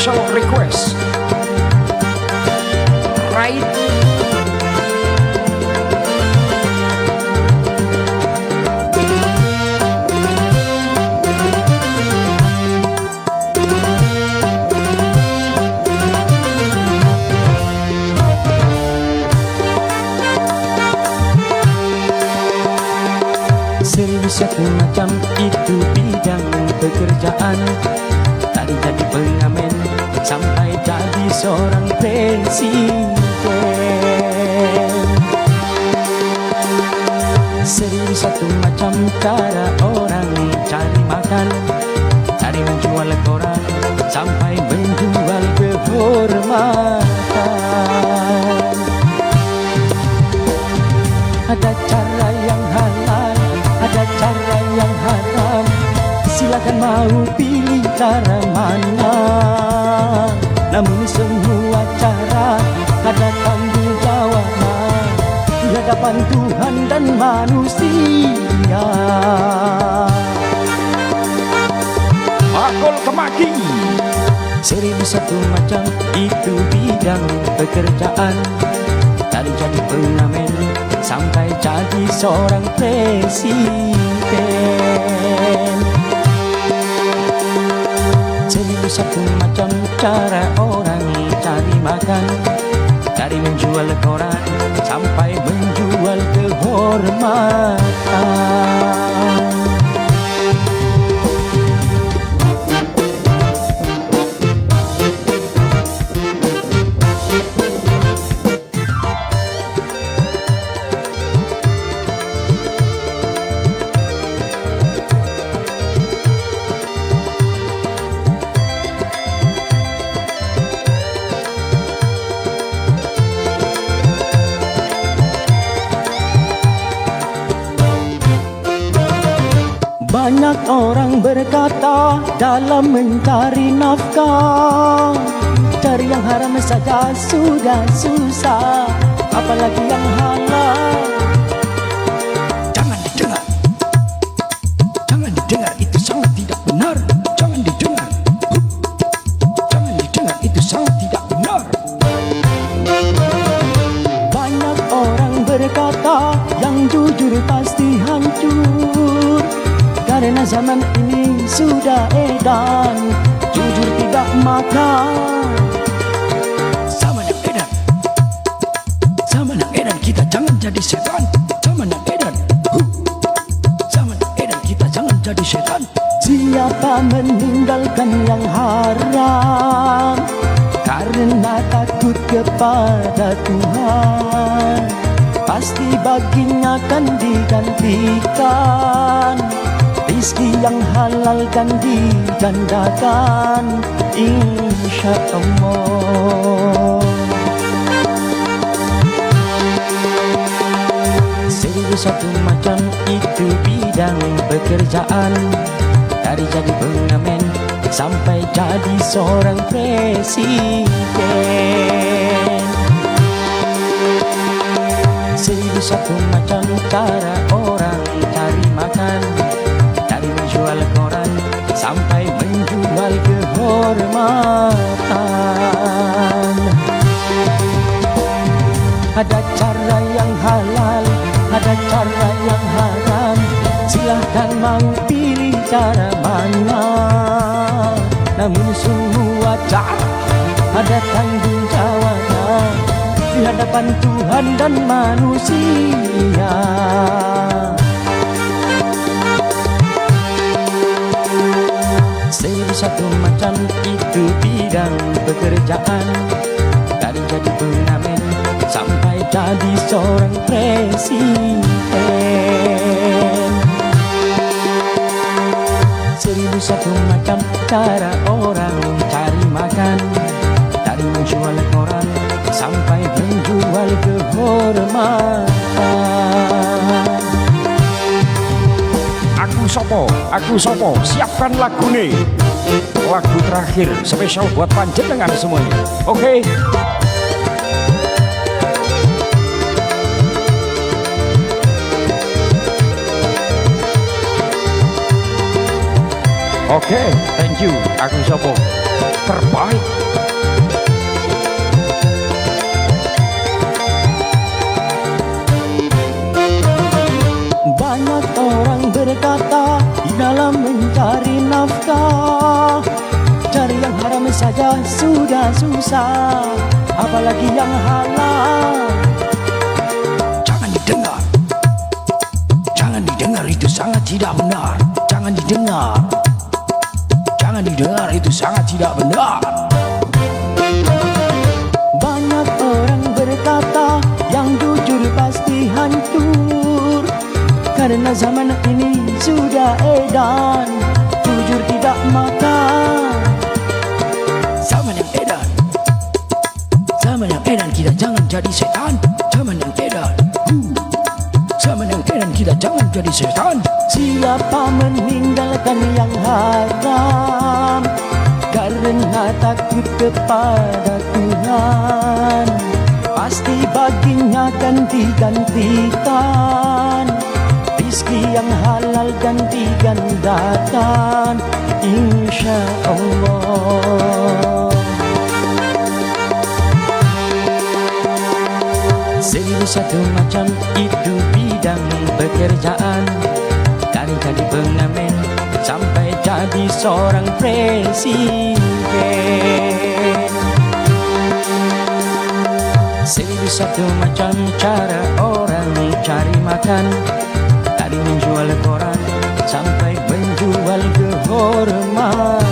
special request right. Seribu satu macam itu bidang pekerjaan. Dari jadi pengamen sampai jadi seorang presiden. Seribu satu macam cara orang cari makan. Dari menjual koran sampai menjual kehormatan. Ada cara yang halal, ada cara yang haram. Silakan mau pilih cara mana. Namun semua cara ada tanggung jawabnya di hadapan Tuhan dan manusia. Akul kemaki. Seribu satu macam itu bidang pekerjaan. Dari jadi pengamen sampai jadi seorang presiden. Seribu satu macam cara orang cari makan. Dari menjual koran sampai menjual kehormatan. Banyak orang berkata dalam mencari nafkah, cari yang haram saja sudah susah, apalagi yang halal. Jangan didengar, jangan didengar, itu sangat tidak benar. Jangan didengar, jangan didengar, itu sangat tidak benar. Banyak orang berkata yang jujur pasti hancur. Karena zaman ini sudah edan, jujur tidak makan. Zaman yang edan, zaman yang edan, kita jangan jadi setan. Zaman yang edan, zaman yang edan, kita jangan jadi setan. Siapa meninggalkan yang haram karena takut kepada Tuhan, pasti baginya akan digantikan. Rizki yang halal dan digandakan, insya Allah. Seribu satu macam itu bidang pekerjaan. Dari jadi pengamen sampai jadi seorang presiden. Seribu satu macam cara orang cari makan. Dari menjual koran sampai menjual kehormatan. Ada cara yang halal, ada cara yang haram. Silahkan mau pilih cara mana. Namun semua cara ada tanggung jawabnya di hadapan Tuhan dan manusia. Seribu satu macam itu bidang pekerjaan. Dari jadi pengamen sampai jadi seorang presiden. Seribu satu macam cara orang cari makan. Dari menjual koran sampai menjual kehormatan. Aku sopo, siapkan lagu nih. Lagu terakhir spesial buat panjenengan semuanya. Oke. Oke, thank you. Aku sopo. terbaik. Banyak orang berkata di dalam mencari nafkah, cari yang haram saja sudah susah, apalagi yang halal. Jangan didengar, jangan didengar, itu sangat tidak benar. Jangan didengar, jangan didengar, itu sangat tidak benar. Banyak orang berkata yang jujur pasti hancur, karena zaman ini sudah edan, jujur tidak makan. Zaman yang edan, zaman yang edan, kita jangan jadi setan. Zaman yang edan, zaman yang edan, kita jangan jadi setan. Siapa meninggalkan yang haram karena takut kepada Tuhan, pasti baginya ganti-gantikan rizki yang halal dan digandakan, insya Allah. Seribu satu macam itu bidang pekerjaan, dari jadi pengamen sampai jadi seorang presiden. Seribu satu macam cara orang cari makan, dari menjual koran sampai menjual kehormatan.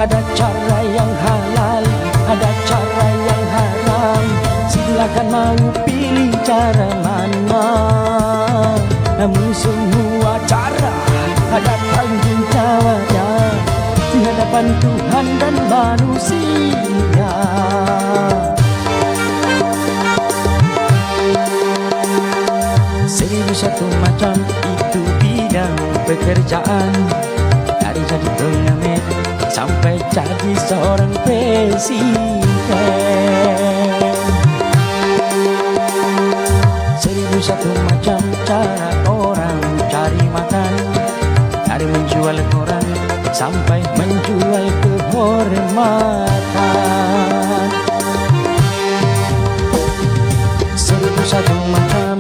Ada cara yang halal, ada cara yang haram, silakan mau pilih cara mana. Namun semua cara ada tanggung jawabnya di hadapan Tuhan dan manusia. Seribu satu macam itu bidang pekerjaan, dari jadi pengamen sampai jadi seorang presiden. Seribu satu macam cara orang cari makan, dari menjual koran sampai menjual kehormatan. Seribu satu macam